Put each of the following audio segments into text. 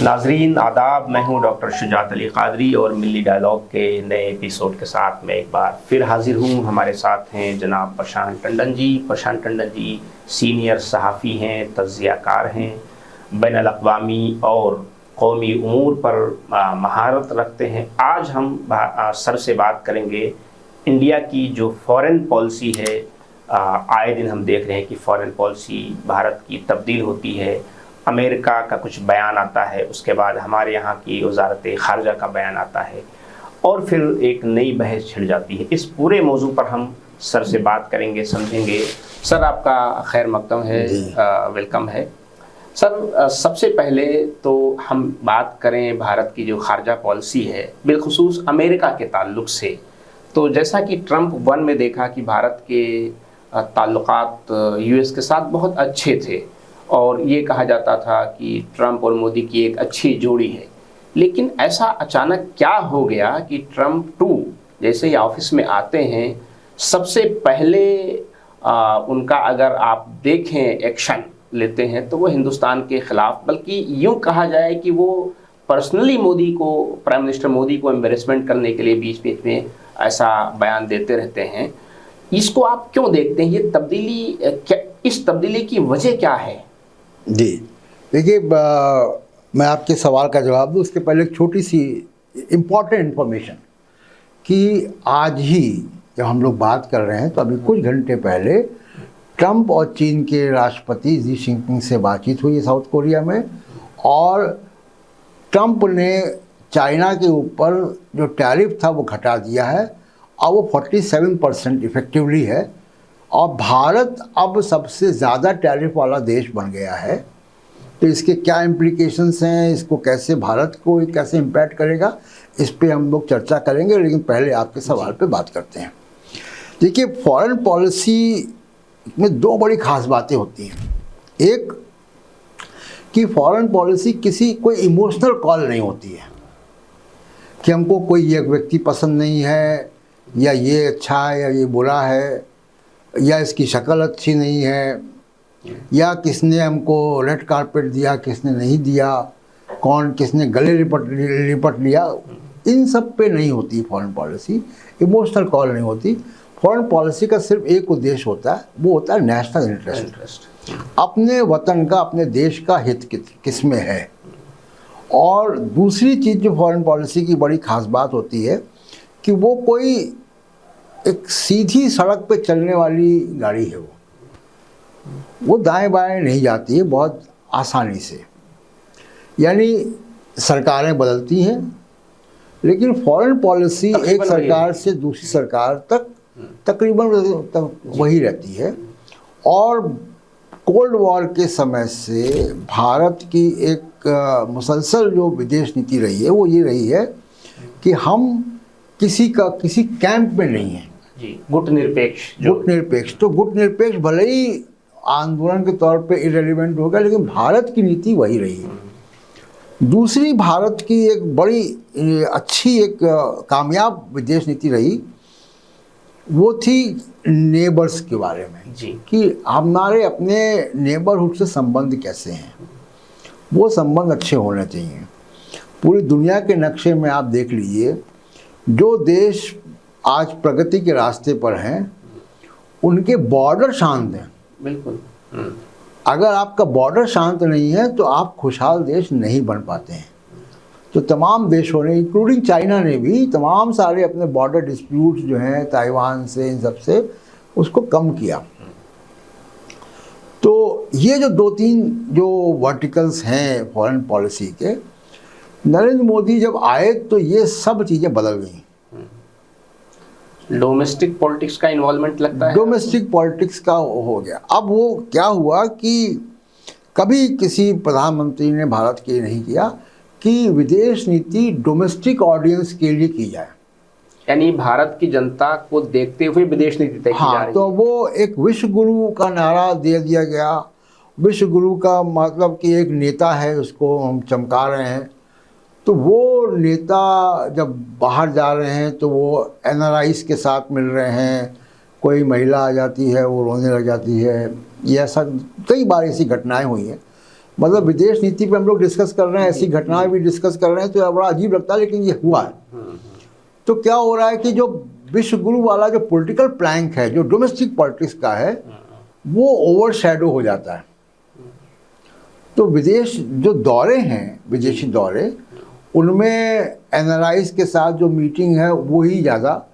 नाजरीन आदाब, मैं हूं डॉक्टर शुजात अली कादरी और मिली डायलॉग के नए एपिसोड के साथ मैं एक बार फिर हाजिर हूं। हमारे साथ हैं जनाब प्रशांत टंडन जी। प्रशांत टंडन जी सीनियर सहाफ़ी हैं, तज्ज़ियाकार हैं, बैनुल अक़वामी और कौमी उमूर पर महारत रखते हैं। आज हम सर से बात करेंगे इंडिया की जो फ़ॉरेन पॉलिसी है। आए दिन हम देख रहे हैं कि फ़ॉरेन पॉलिसी भारत की तब्दील होती है। अमेरिका का कुछ बयान आता है, उसके बाद हमारे यहाँ की वजारत ख़ारजा का बयान आता है और फिर एक नई बहस छिड़ जाती है। इस पूरे मौजू पर हम सर से बात करेंगे, समझेंगे। सर आपका खैर मकदम है, वेलकम है। सर सबसे पहले तो हम बात करें भारत की जो ख़ारजा पॉलिसी है, बिलखुसूस अमेरिका के ताल्लुक़ से। तो जैसा कि ट्रंप 1 में देखा कि भारत के ताल्लुकात यूएस के साथ बहुत अच्छे थे और ये कहा जाता था कि ट्रंप और मोदी की एक अच्छी जोड़ी है। लेकिन ऐसा अचानक क्या हो गया कि ट्रंप 2 जैसे ही ऑफिस में आते हैं, सबसे पहले उनका अगर आप देखें एक्शन लेते हैं तो वो हिंदुस्तान के ख़िलाफ़, बल्कि यूँ कहा जाए कि वो पर्सनली मोदी को, प्राइम मिनिस्टर मोदी को एम्बेरसमेंट करने के लिए बीच बीच में ऐसा बयान देते रहते हैं। इसको आप क्यों देखते हैं? ये तब्दीली क्या, इस तब्दीली की वजह क्या है? जी देखिए, मैं आपके सवाल का जवाब दूँ उसके पहले एक छोटी सी इम्पॉर्टेंट इन्फॉर्मेशन कि आज ही जब हम लोग बात कर रहे हैं तो अभी कुछ घंटे पहले ट्रंप और चीन के राष्ट्रपति शी जिनपिंग से बातचीत हुई है साउथ कोरिया में, और ट्रंप ने चाइना के ऊपर जो टैरिफ था वो घटा दिया है और वो 47% इफ़ेक्टिवली है और भारत अब सबसे ज़्यादा टैरिफ वाला देश बन गया है। तो इसके क्या इम्प्लिकेशंस हैं, इसको कैसे भारत को कैसे इम्पैक्ट करेगा, इस पे हम लोग चर्चा करेंगे। लेकिन पहले आपके सवाल पे बात करते हैं। देखिए, फॉरेन पॉलिसी में दो बड़ी ख़ास बातें होती हैं। एक कि फॉरेन पॉलिसी कोई इमोशनल कॉल नहीं होती है कि हमको कोई एक व्यक्ति पसंद नहीं है या ये अच्छा है या ये बुरा है या इसकी शक्ल अच्छी नहीं है या किसने हमको रेड कारपेट दिया, किसने नहीं दिया, कौन किसने गले लिपट लिया, इन सब पे नहीं होती फॉरेन पॉलिसी। इमोशनल कॉल नहीं होती। फॉरेन पॉलिसी का सिर्फ एक उद्देश्य होता है, वो होता है नेशनल इंटरेस्ट। अपने वतन का, अपने देश का हित किस में है। और दूसरी चीज़ जो फॉरेन पॉलिसी की बड़ी ख़ास बात होती है कि वो कोई एक सीधी सड़क पे चलने वाली गाड़ी है। वो दाएं बाएं नहीं जाती है बहुत आसानी से। यानी सरकारें बदलती हैं लेकिन फॉरेन पॉलिसी एक सरकार से दूसरी सरकार तक तकरीबन वही रहती है। और कोल्ड वॉर के समय से भारत की एक मुसलसल जो विदेश नीति रही है वो ये रही है कि हम किसी कैंप में नहीं है जी। गुट निरपेक्ष। तो गुट निरपेक्ष भले ही आंदोलन के तौर पे इरेलीवेंट हो गया, लेकिन भारत की नीति वही रही है। दूसरी भारत की एक बड़ी अच्छी एक कामयाब विदेश नीति रही, वो थी नेबर्स के बारे में जी, कि हमारे अपने नेबरहुड से संबंध कैसे हैं। वो संबंध अच्छे होने चाहिए। पूरी दुनिया के नक्शे में आप देख लीजिए, जो देश आज प्रगति के रास्ते पर हैं उनके बॉर्डर शांत हैं। बिल्कुल। अगर आपका बॉर्डर शांत नहीं है तो आप खुशहाल देश नहीं बन पाते हैं। तो तमाम देशों ने, इंक्लूडिंग चाइना ने भी, तमाम सारे अपने बॉर्डर डिस्प्यूट्स जो हैं ताइवान से, इन सब से, उसको कम किया। तो ये जो 2-3 जो वर्टिकल्स हैं फॉरेन पॉलिसी के, नरेंद्र मोदी जब आए तो ये सब चीज़ें बदल गई। डोमेस्टिक पॉलिटिक्स का इन्वॉल्वमेंट लगता है, डोमेस्टिक पॉलिटिक्स का हो गया। अब वो क्या हुआ कि कभी किसी प्रधानमंत्री ने भारत के लिए नहीं किया कि विदेश नीति डोमेस्टिक ऑडियंस के लिए की जाए, यानी भारत की जनता को देखते हुए विदेश नीति तय की जा रही है। तो वो एक विश्व गुरु का नारा दे दिया गया। विश्व गुरु का मतलब कि एक नेता है, उसको हम चमका रहे हैं। तो वो नेता जब बाहर जा रहे हैं तो वो एनआरआईज़ के साथ मिल रहे हैं, कोई महिला आ जाती है वो रोने लग जाती है। ये ऐसा कई बार ऐसी घटनाएं हुई हैं। मतलब विदेश नीति पे हम लोग डिस्कस कर रहे हैं, ऐसी घटनाएं भी डिस्कस कर रहे हैं, तो बड़ा अजीब लगता है, लेकिन ये हुआ है। तो क्या हो रहा है कि जो विश्व गुरु वाला जो पॉलिटिकल प्लैंक है, जो डोमेस्टिक पॉलिटिक्स का है, वो ओवर शैडो हो जाता है। तो विदेश जो दौरे हैं, विदेशी दौरे, उनमें एनआरआईज के साथ जो मीटिंग है वो ही ज़्यादा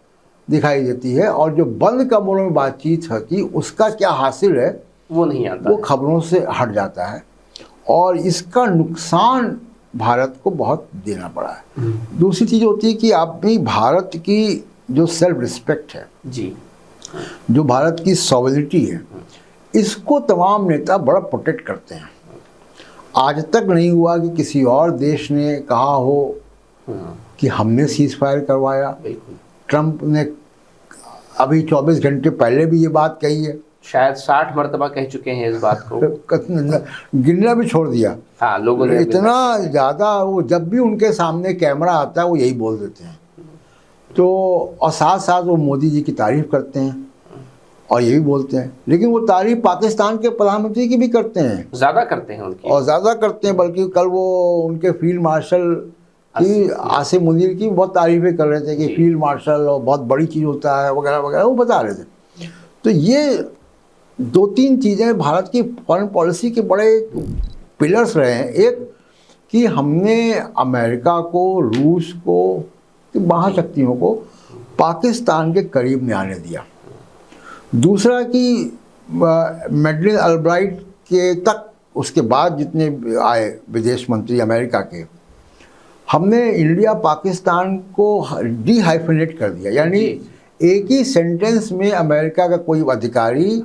दिखाई देती है, और जो बंद कमरों में बातचीत है कि उसका क्या हासिल है वो नहीं आता, वो खबरों से हट जाता है, और इसका नुकसान भारत को बहुत देना पड़ा है। दूसरी चीज़ होती है कि अपनी भारत की जो सेल्फ रिस्पेक्ट है जी, जो भारत की सॉवरिटी है, इसको तमाम नेता बड़ा प्रोटेक्ट करते हैं। आज तक नहीं हुआ कि किसी और देश ने कहा हो कि हमने सीज फायर करवाया। ट्रंप ने अभी 24 घंटे पहले भी ये बात कही है, शायद 60 मरतबा कह चुके हैं इस बात को, गिनना भी छोड़ दिया। हाँ, लोगों ने इतना ज़्यादा, वो जब भी उनके सामने कैमरा आता है वो यही बोल देते हैं। तो और साथ साथ वो मोदी जी की तारीफ करते हैं और ये भी बोलते हैं, लेकिन वो तारीफ पाकिस्तान के प्रधानमंत्री की भी करते हैं, ज़्यादा करते हैं उनकी, और ज़्यादा करते हैं। बल्कि कल वो उनके फील्ड मार्शल की, आसिम मुनीर की बहुत तारीफें कर रहे थे कि फील्ड मार्शल और बहुत बड़ी चीज़ होता है वगैरह वगैरह, वो बता रहे थे। तो ये 2-3 चीज़ें भारत की फॉरेन पॉलिसी के बड़े पिलर्स रहे हैं। एक कि हमने अमेरिका को, रूस को, महाशक्तियों को पाकिस्तान के करीब नहीं आने दिया। दूसरा कि मैडलिन अल्ब्राइट के तक, उसके बाद जितने आए विदेश मंत्री अमेरिका के, हमने इंडिया पाकिस्तान को डिहाइफिनेट कर दिया, यानी एक ही सेंटेंस में अमेरिका का कोई अधिकारी,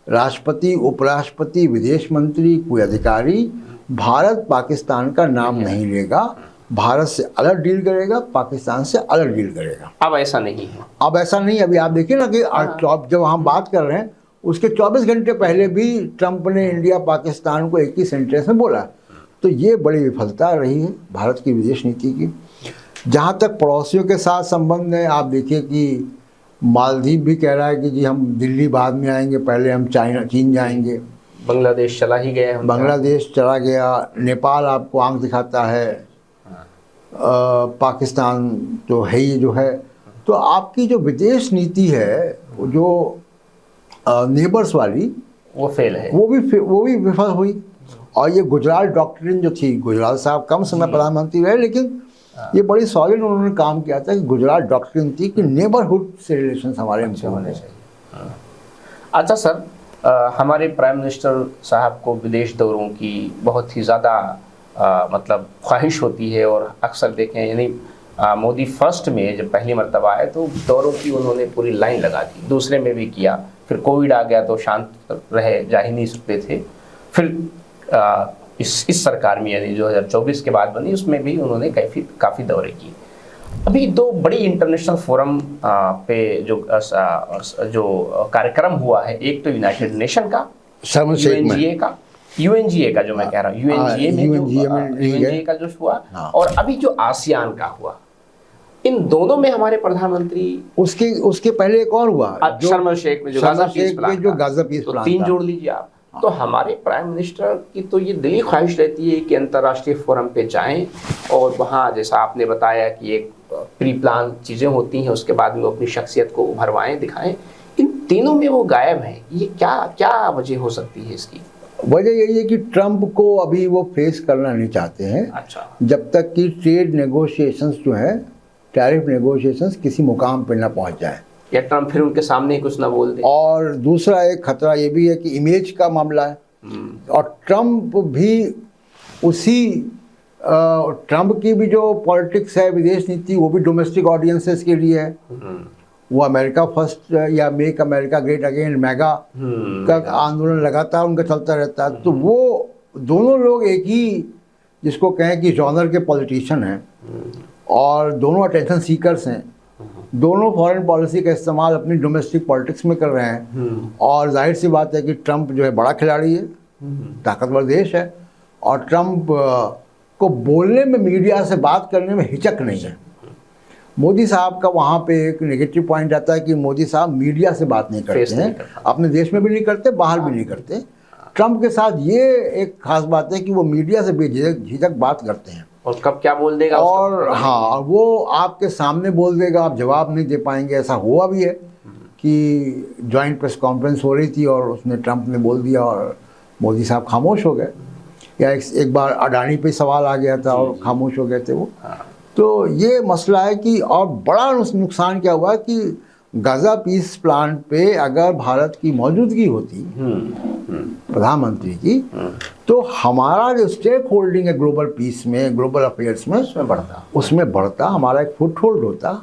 राष्ट्रपति, उपराष्ट्रपति, विदेश मंत्री, कोई अधिकारी भारत पाकिस्तान का नाम नहीं लेगा। भारत से अलग डील करेगा, पाकिस्तान से अलग डील करेगा। अब ऐसा नहीं है, अब ऐसा नहीं। अभी आप देखिए ना कि जब हम बात कर रहे हैं उसके 24 घंटे पहले भी ट्रंप ने इंडिया पाकिस्तान को एक ही सेंटेंस में बोला। तो ये बड़ी विफलता रही है भारत की विदेश नीति की। जहाँ तक पड़ोसियों के साथ संबंध है, आप देखिए कि मालदीव भी कह रहा है कि जी हम दिल्ली बाद में आएंगे, पहले हम चीन जाएंगे। बांग्लादेश चला ही गया, बांग्लादेश चला गया। नेपाल आपको आंख दिखाता है। पाकिस्तान तो है ही जो है। तो आपकी जो विदेश नीति है, जो नेबर्स वाली, वो फेल है, वो भी विफल हुई। और ये गुजरात डॉक्ट्रिन जो थी, गुजरात साहब कम समय प्रधानमंत्री रहे, लेकिन ये बड़ी सॉलिड उन्होंने काम किया था कि गुजरात डॉक्ट्रिन थी कि नेबरहुड से रिलेशन हमारे अच्छे होने चाहिए। अच्छा सर, हमारे प्राइम मिनिस्टर साहब को विदेश दौरों की बहुत ही ज़्यादा मतलब ख्वाहिश होती है, और अक्सर देखें, यानी मोदी फर्स्ट में जब पहली मरतबा आए तो दौरों की उन्होंने पूरी लाइन लगा दी, दूसरे में भी किया, फिर कोविड आ गया तो शांत रहे, जा ही नहीं सकते थे। फिर इस सरकार में, यानी 2024 के बाद बनी, उसमें भी उन्होंने काफ़ी दौरे किए। अभी 2 बड़ी इंटरनेशनल फोरम पे जो कार्यक्रम हुआ है, एक तो यूनाइटेड नेशन का, यूएनजीए का जो मैं कह रहा हूँ, यूएनजीए का जो हुआ, और अभी जो आसियान का हुआ, इन दोनों में हमारे प्रधानमंत्री, उसके पहले एक और हुआ शर्म एल शेख में जो गाजा पीस प्लान, 3 जोड़ लीजिए आप। तो हमारे प्राइम मिनिस्टर की तो ये दिली ख्वाहिश रहती है कि अंतर्राष्ट्रीय फोरम पे जाएं, और वहाँ जैसा आपने बताया कि एक प्री प्लान चीज़ें होती हैं, उसके बाद में वो अपनी शख्सियत को उभरवाएं, दिखाएं। इन तीनों में वो गायब हैं। ये क्या वजह हो सकती है इसकी? वजह यही है कि ट्रंप को अभी वो फेस करना नहीं चाहते हैं। अच्छा। जब तक कि ट्रेड नेगोशिएशंस जो है, टैरिफ नेगोशिएशंस किसी मुकाम पर ना पहुंच जाए, या ट्रंप फिर उनके सामने ही कुछ ना बोल दे। और दूसरा एक खतरा ये भी है कि इमेज का मामला है, और ट्रंप भी ट्रंप की भी जो पॉलिटिक्स है, विदेश नीति, वो भी डोमेस्टिक ऑडियंसेस के लिए है। वो अमेरिका फर्स्ट या make America great again, mega का आंदोलन लगातार उनका चलता रहता है। तो वो दोनों लोग एक ही, जिसको कहें कि जॉनर के पॉलिटिशियन हैं, और दोनों अटेंशन सीकर्स हैं। दोनों फॉरेन पॉलिसी का इस्तेमाल अपनी डोमेस्टिक पॉलिटिक्स में कर रहे हैं। और जाहिर सी बात है कि ट्रंप जो है बड़ा खिलाड़ी है, ताकतवर देश है, और ट्रंप को बोलने में, मीडिया से बात करने में हिचक नहीं है। मोदी साहब का वहाँ पे एक नेगेटिव पॉइंट आता है कि मोदी साहब मीडिया से बात नहीं करते हैं, अपने देश में भी नहीं करते, बाहर भी नहीं करते। ट्रंप के साथ ये एक खास बात है कि वो मीडिया से बेझिझक बात करते हैं, और कब क्या बोल देगा और हाँ, वो आपके सामने बोल देगा, आप जवाब नहीं दे पाएंगे। ऐसा हुआ भी है कि जॉइंट प्रेस कॉन्फ्रेंस हो रही थी और उसने ट्रंप ने बोल दिया और मोदी साहब खामोश हो गए, या एक बार अडानी पे सवाल आ गया था और खामोश हो गए थे वो। तो ये मसला है कि, और बड़ा नुकसान क्या हुआ कि गाजा पीस प्लान पे अगर भारत की मौजूदगी होती प्रधानमंत्री की, तो हमारा जो स्टेक होल्डिंग है ग्लोबल पीस में, ग्लोबल अफेयर्स में, उसमें बढ़ता, हमारा एक फुट होल्ड होता,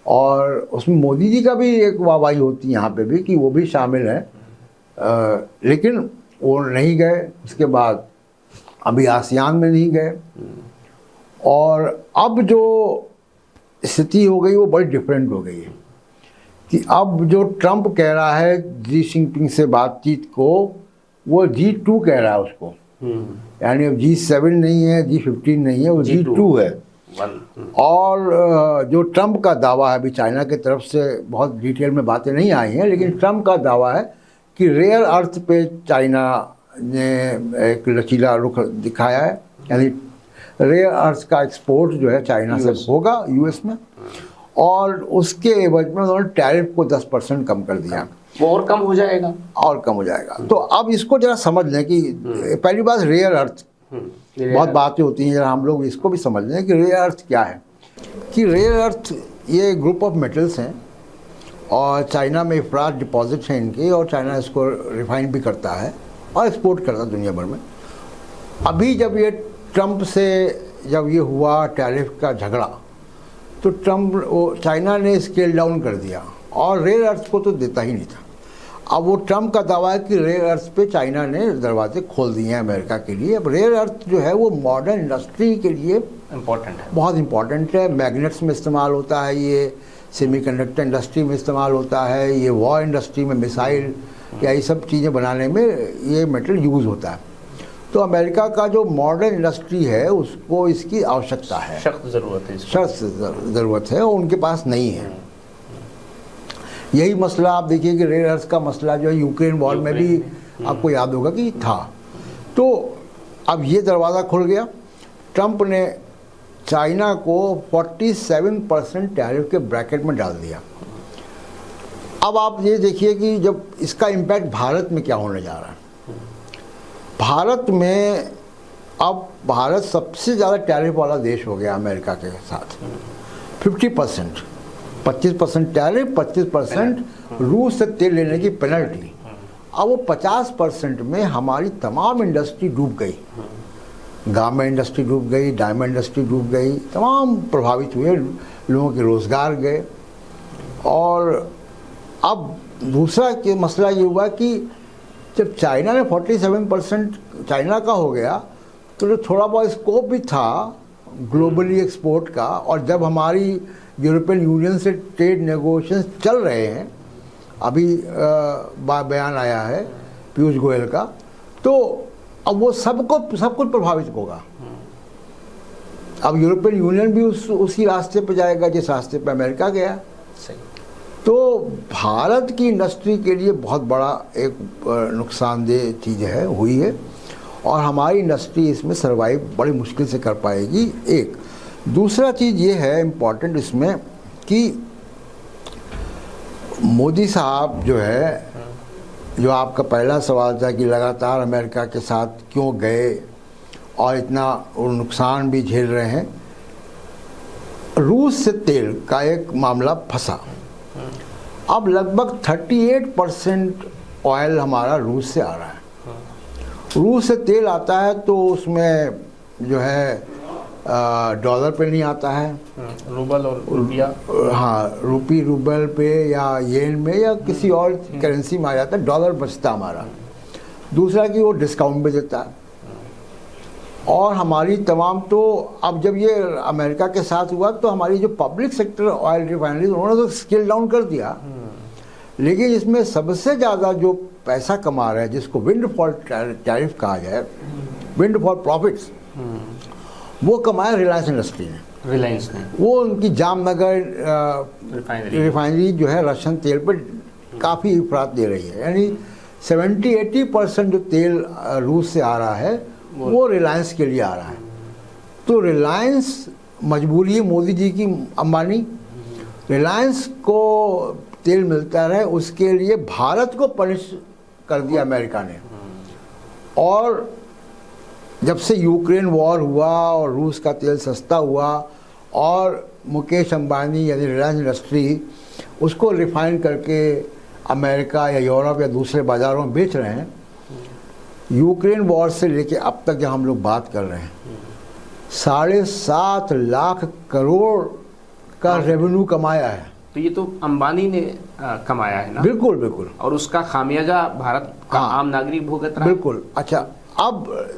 और उसमें मोदी जी का भी एक वाहवाही होती यहाँ पे भी कि वो भी शामिल है। लेकिन वो नहीं गए, उसके बाद अभी आसियान में नहीं गए, और अब जो स्थिति हो गई वो बड़ी डिफरेंट हो गई है कि अब जो ट्रंप कह रहा है जी जिनपिंग से बातचीत को, वो G2 कह रहा है उसको, यानी अब G7 नहीं है, G15 नहीं है, वो G2 है। और जो ट्रंप का दावा है, अभी चाइना की तरफ से बहुत डिटेल में बातें नहीं आई हैं, लेकिन ट्रंप का दावा है कि रेयर अर्थ पे चाइना ने एक लचीला रुख दिखाया है, यानी रेयर अर्थ का एक्सपोर्ट जो है चाइना से होगा यूएस में, और उसके एवज में उन्होंने टैरिफ को 10% कम कर दिया। वो और कम हो जाएगा, और कम हो जाएगा। तो अब इसको जरा समझ लें कि पहली बात रेयर अर्थ, बहुत बातें होती हैं, जरा हम लोग इसको भी समझ लें कि रेयर अर्थ क्या है। कि रेयर अर्थ ये ग्रुप ऑफ मेटल्स हैं, और चाइना में अफराद डिपॉजिट हैं इनके, और चाइना इसको रिफाइन भी करता है और एक्सपोर्ट करता है दुनिया भर में। अभी जब ये ट्रंप से जब ये हुआ टैरिफ का झगड़ा, तो चाइना ने स्केल डाउन कर दिया और रेयर अर्थ को तो देता ही नहीं था। अब वो ट्रंप का दावा है कि रेयर अर्थ पे चाइना ने दरवाजे खोल दिए हैं अमेरिका के लिए। अब रेयर अर्थ जो है वो मॉडर्न इंडस्ट्री के लिए इम्पोर्टेंट है, बहुत इंपॉर्टेंट है। मैग्नेट्स में इस्तेमाल होता है, ये सेमीकंडक्टर इंडस्ट्री में इस्तेमाल होता है, ये वॉर इंडस्ट्री में मिसाइल या ये सब चीज़ें बनाने में ये मेटल यूज़ होता है। तो अमेरिका का जो मॉडर्न इंडस्ट्री है उसको इसकी आवश्यकता है, सख्त ज़रूरत है, सख्त ज़रूरत है, और उनके पास नहीं है। यही मसला आप देखिए कि रेयर अर्थ का मसला जो है यूक्रेन वॉर में भी आपको याद होगा कि था। तो अब ये दरवाज़ा खुल गया, ट्रंप ने चाइना को 47% टैरिफ के ब्रैकेट में डाल दिया। अब आप ये देखिए कि जब इसका इम्पैक्ट भारत में क्या होने जा रहा है। भारत में अब भारत सबसे ज़्यादा टैरिफ वाला देश हो गया अमेरिका के साथ। 50%, 25% टैरिफ, 25% रूस से तेल लेने की पेनल्टी। अब वो 50% में हमारी तमाम इंडस्ट्री डूब गई, गारमेंट इंडस्ट्री डूब गई, डायमंड इंडस्ट्री डूब गई, तमाम प्रभावित हुए, लोगों के रोज़गार गए। और अब दूसरा के मसला ये हुआ कि जब चाइना में 47% चाइना का हो गया, तो जो थोड़ा बहुत स्कोप भी था ग्लोबली एक्सपोर्ट का, और जब हमारी यूरोपियन यूनियन से ट्रेड नेगोशिएशन चल रहे हैं, अभी बयान आया है पीयूष गोयल का, तो अब वो सब कुछ प्रभावित होगा। अब यूरोपियन यूनियन भी उसी रास्ते पे जाएगा जिस रास्ते पे अमेरिका गया। सही। तो भारत की इंडस्ट्री के लिए बहुत बड़ा एक नुकसानदेह चीज़ है, हुई है, और हमारी इंडस्ट्री इसमें सर्वाइव बड़ी मुश्किल से कर पाएगी। एक दूसरा चीज़ ये है इम्पॉर्टेंट इसमें कि मोदी साहब जो है, जो आपका पहला सवाल था कि लगातार अमेरिका के साथ क्यों गए और इतना नुकसान भी झेल रहे हैं, रूस से तेल का एक मामला फंसा। अब लगभग 38% ऑयल हमारा रूस से आ रहा है। रूस से तेल आता है तो उसमें जो है डॉलर पे नहीं आता है, रूबल और रुपया, हाँ रूपी रूबल पे या येन में या किसी और करेंसी में आ जाता है, डॉलर बचता हमारा। दूसरा कि वो डिस्काउंट पे देता है। और हमारी तमाम, तो अब जब ये अमेरिका के साथ हुआ तो हमारी जो पब्लिक सेक्टर ऑयल रिफाइनरी उन्होंने तो स्केल डाउन कर दिया, लेकिन इसमें सबसे ज़्यादा जो पैसा कमा रहे हैं, जिसको विंडफॉल टैरिफ कहा जाए, विंडफॉल प्रॉफिट्स, वो कमाया रिलायंस इंडस्ट्री ने। रिलायंस ने वो उनकी जामनगर रिफाइनरी जो है रशियन तेल पर काफ़ी अफराद दे रही है, यानी 70-80% जो तेल रूस से आ रहा है वो रिलायंस के लिए आ रहा है। तो रिलायंस मजबूरी है मोदी जी की, अंबानी, रिलायंस को तेल मिलता रहे उसके लिए भारत को पनिश कर दिया अमेरिका ने। और जब से यूक्रेन वॉर हुआ और रूस का तेल सस्ता हुआ और मुकेश अंबानी यानी रिलायंस इंडस्ट्री उसको रिफाइन करके अमेरिका या यूरोप या दूसरे बाज़ारों में बेच रहे हैं, यूक्रेन वॉर से लेके अब तक जब हम लोग बात कर रहे हैं 7.5 लाख करोड़ का रेवेन्यू कमाया है। तो ये तो अंबानी ने कमाया है ना? बिल्कुल बिल्कुल। और उसका खामियाजा भारत का आम नागरिक भुगत रहा है। बिल्कुल। अच्छा, अब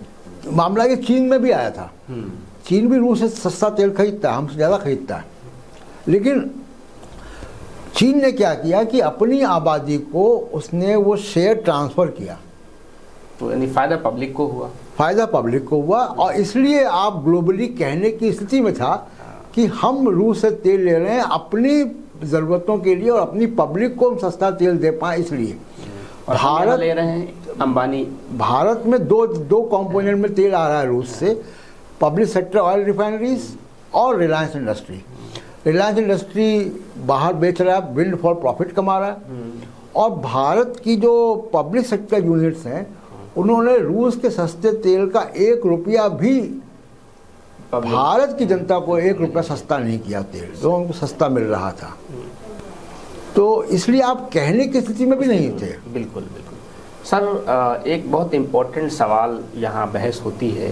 मामला ये चीन में भी आया था। चीन भी रूस से सस्ता तेल खरीदता है, हमसे ज़्यादा खरीदता है, लेकिन चीन ने क्या किया कि अपनी आबादी को उसने वो शेयर ट्रांसफ़र किया। तो यानी फ़ायदा पब्लिक को हुआ। फ़ायदा पब्लिक को हुआ और इसलिए आप ग्लोबली कहने की स्थिति में था कि हम रूस से तेल ले रहे हैं अपनी ज़रूरतों के लिए और अपनी पब्लिक को हम सस्ता तेल दे पाएँ, इसलिए। और भारत ले रहे हैं अंबानी। भारत में दो कंपोनेंट में तेल आ रहा है रूस से, पब्लिक सेक्टर ऑयल रिफाइनरीज और रिलायंस इंडस्ट्री। रिलायंस इंडस्ट्री बाहर बेच रहा है, बिल्ड फॉर प्रॉफिट कमा रहा है, और भारत की जो पब्लिक सेक्टर यूनिट्स हैं उन्होंने रूस के सस्ते तेल का 1 रुपया भी भारत की जनता को 1 रुपया सस्ता नहीं किया तेल, जो उनको सस्ता मिल रहा था। तो इसलिए आप कहने की स्थिति में भी नहीं थे। बिल्कुल बिल्कुल। सर, एक बहुत इम्पोर्टेंट सवाल यहाँ बहस होती है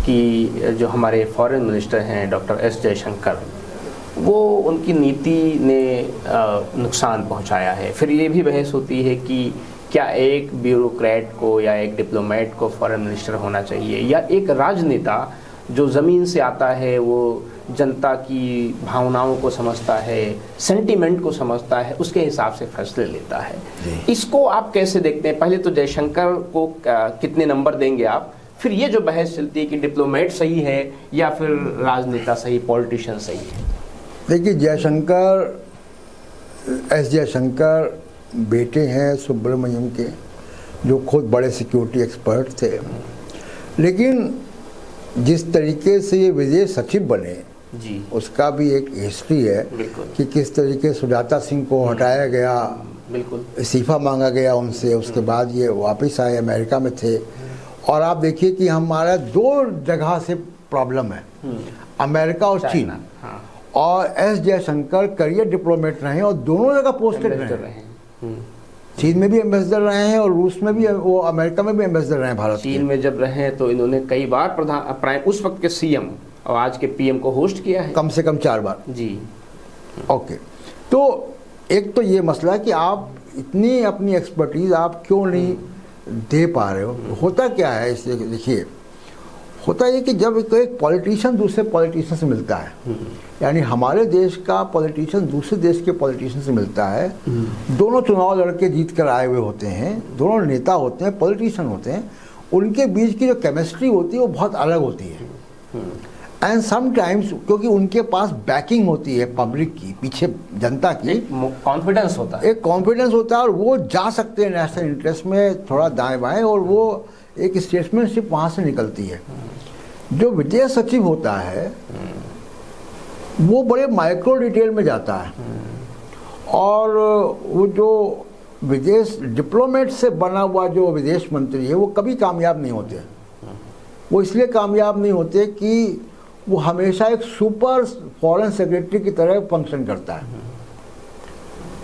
कि जो हमारे फॉरेन मिनिस्टर हैं डॉक्टर एस जयशंकर, वो उनकी नीति ने नुकसान पहुँचाया है। फिर ये भी बहस होती है कि क्या एक ब्यूरोक्रेट को या एक डिप्लोमेट को फॉरेन मिनिस्टर होना चाहिए, या एक राजनेता जो ज़मीन से आता है, वो जनता की भावनाओं को समझता है, सेंटीमेंट को समझता है, उसके हिसाब से फैसले लेता है। इसको आप कैसे देखते हैं? पहले तो जयशंकर को कितने नंबर देंगे आप? फिर ये जो बहस चलती है कि डिप्लोमेट सही है या फिर राजनेता सही, पॉलिटिशियन सही है। देखिए, एस जयशंकर बेटे हैं सुब्रमण्यम के, जो खुद बड़े सिक्योरिटी एक्सपर्ट थे, लेकिन जिस तरीके से ये विदेश सचिव बने जी, उसका भी एक हिस्ट्री है कि किस तरीके सुजाता सिंह को हटाया गया, बिल्कुल इस्तीफा मांगा गया उनसे, उसके बाद ये वापस आए, अमेरिका में थे। और आप देखिए कि हमारा 2 जगह से प्रॉब्लम है, अमेरिका और चीन। हाँ। और एस जयशंकर करियर डिप्लोमेट रहे और दोनों जगह पोस्टेड रहे। चीन में भी एम्बेसडर रहे हैं और रूस में भी, वो अमेरिका में भी एम्बेसडर रहे हैं भारत के। चीन में जब रहे तो इन्होंने कई बार उस वक्त के सीएम और आज के पीएम को होस्ट किया है, कम से कम 4 बार जी। ओके, तो एक तो ये मसला कि आप इतनी अपनी एक्सपर्टीज आप क्यों नहीं दे पा रहे हो। होता क्या है इससे, देखिए, होता है कि जब एक पॉलिटिशियन दूसरे पॉलिटिशियन से मिलता है, यानी हमारे देश का पॉलिटिशियन दूसरे देश के पॉलिटिशियन से मिलता है, दोनों चुनाव लड़के जीत कर आए हुए होते हैं, दोनों नेता होते हैं, पॉलिटिशियन होते हैं, उनके बीच की जो केमिस्ट्री होती है वो बहुत अलग होती है। एंड समटाइम्स क्योंकि उनके पास बैकिंग होती है पब्लिक की, पीछे जनता की कॉन्फिडेंस होता है, एक कॉन्फिडेंस होता है, और वो जा सकते हैं नेशनल इंटरेस्ट में थोड़ा दाएं बाएं, और वो एक स्टेटसमैनशिप वहाँ से निकलती है। जो विदेश सचिव होता है वो बड़े माइक्रो डिटेल में जाता है, और वो जो विदेश डिप्लोमेट से बना हुआ जो विदेश मंत्री है वो कभी कामयाब नहीं होते। वो इसलिए कामयाब नहीं होते कि वो हमेशा एक सुपर फॉरेन सेक्रेटरी की तरह फंक्शन करता है।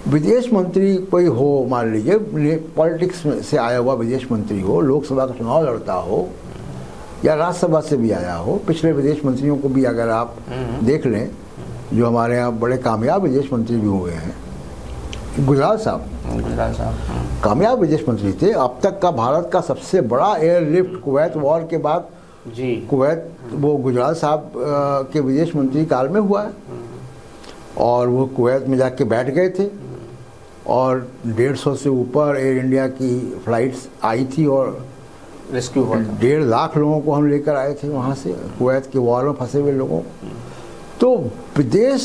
विदेश मंत्री कोई हो, मान लीजिए पॉलिटिक्स से आया हुआ विदेश मंत्री हो, लोकसभा का चुनाव लड़ता हो या राज्यसभा से भी आया हो, पिछले विदेश मंत्रियों को भी अगर आप देख लें, जो हमारे यहाँ बड़े कामयाब विदेश मंत्री भी हुए हैं, गुजराल साहब कामयाब विदेश मंत्री थे। अब तक का भारत का सबसे बड़ा एयरलिफ्ट कुवैत वॉर के बाद जी, कुवैत वो गुजराल साहब के विदेश मंत्री काल में हुआ है, और वो कुवैत में जाके बैठ गए थे, और 150 से ऊपर एयर इंडिया की फ्लाइट्स आई थी, और रेस्क्यू हुआ, 1.5 लाख लोगों को हम लेकर आए थे वहाँ से, कुवैत के वॉर में फंसे हुए लोगों। तो विदेश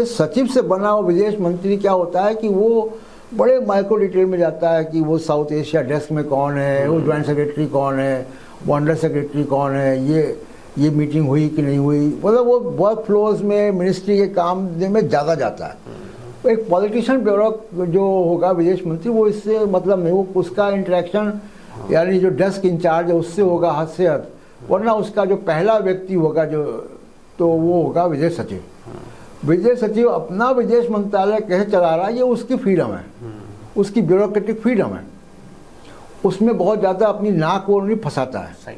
सचिव से बना हुआ विदेश मंत्री क्या होता है कि वो बड़े माइक्रो डिटेल में जाता है कि वो साउथ एशिया डेस्क में कौन है, वो ज्वाइंट सेक्रेटरी कौन है, वो अंडर सेक्रेटरी कौन है, ये मीटिंग हुई कि नहीं हुई, मतलब वो वर्क फ्लोज में मिनिस्ट्री के काम में ज़्यादा जाता है। एक पॉलिटिशियन ब्यूरो जो होगा विदेश मंत्री, वो इससे मतलब नहीं, वो उसका इंटरेक्शन यानी जो डेस्क इंचार्ज है उससे होगा हद से हद, वरना उसका जो पहला व्यक्ति होगा जो, तो वो होगा विदेश सचिव। विदेश सचिव अपना विदेश मंत्रालय कैसे चला रहा है ये उसकी फ्रीडम है, उसकी ब्यूरोक्रेटिक फ्रीडम है, उसमें बहुत ज़्यादा अपनी नाक वो नहीं फंसाता है।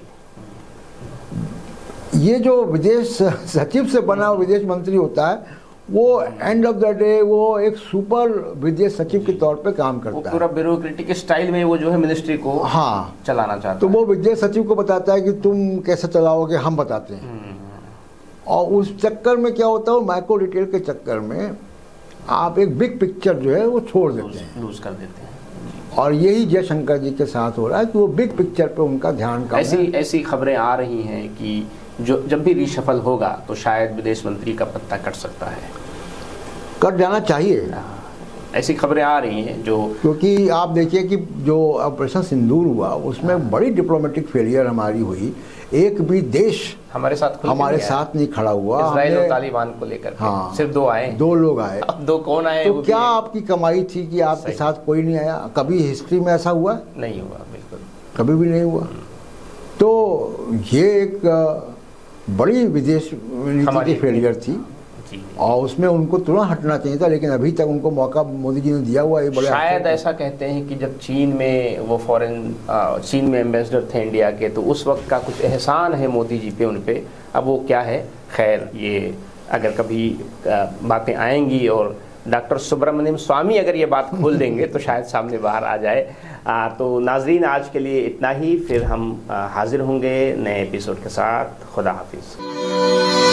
ये जो विदेश सचिव से बना हुआ विदेश मंत्री होता है वो एंड ऑफ द डे वो एक सुपर विदेश सचिव के तौर पे काम करता है, पूरा ब्यूरोक्रेटिक स्टाइल में वो जो है मिनिस्ट्री को हाँ चलाना चाहता है। तो वो विदेश सचिव को बताता है कि तुम कैसे चलाओगे, हम बताते हैं। और उस चक्कर में क्या होता है, माइक्रो डिटेल के चक्कर में आप एक बिग पिक्चर जो है वो छोड़ देते हैं, लूज कर देते हैं। और यही जयशंकर जी के साथ हो रहा है कि वो बिग पिक्चर पे उनका ध्यान कम है। ऐसी खबरें आ रही हैं कि जो जब भी रिशफल होगा तो शायद विदेश मंत्री का पत्ता कट सकता है, कट जाना चाहिए। ऐसी खबरें आ रही हैं जो, क्योंकि आप देखिए कि जो ऑपरेशन सिंदूर हुआ उसमें बड़ी डिप्लोमेटिक फेलियर हमारी हुई, एक भी देश हमारे साथ नहीं खड़ा हुआ। इजराइल और तालिबान को लेकर हाँ, सिर्फ 2 आए, 2 लोग आए। अब 2 कौन आए? तो क्या आपकी कमाई थी कि आपके साथ कोई नहीं आया? कभी हिस्ट्री में ऐसा हुआ नहीं हुआ, बिल्कुल कभी भी नहीं हुआ। तो ये एक बड़ी विदेश नीति की फेलियर थी और उसमें उनको तुरंत हटना चाहिए था, लेकिन अभी तक उनको मौका मोदी जी ने दिया हुआ है। बड़े शायद ऐसा कहते हैं कि जब चीन में वो चीन में एम्बेसडर थे इंडिया के, तो उस वक्त का कुछ एहसान है मोदी जी पे, उन पे। अब वो क्या है, खैर ये अगर कभी बातें आएंगी और डॉक्टर सुब्रमण्यम स्वामी अगर ये बात खोल देंगे तो शायद सामने बाहर आ जाए। तो नाजरीन, आज के लिए इतना ही, फिर हम हाजिर होंगे नए एपिसोड के साथ। खुदा हाफिज़।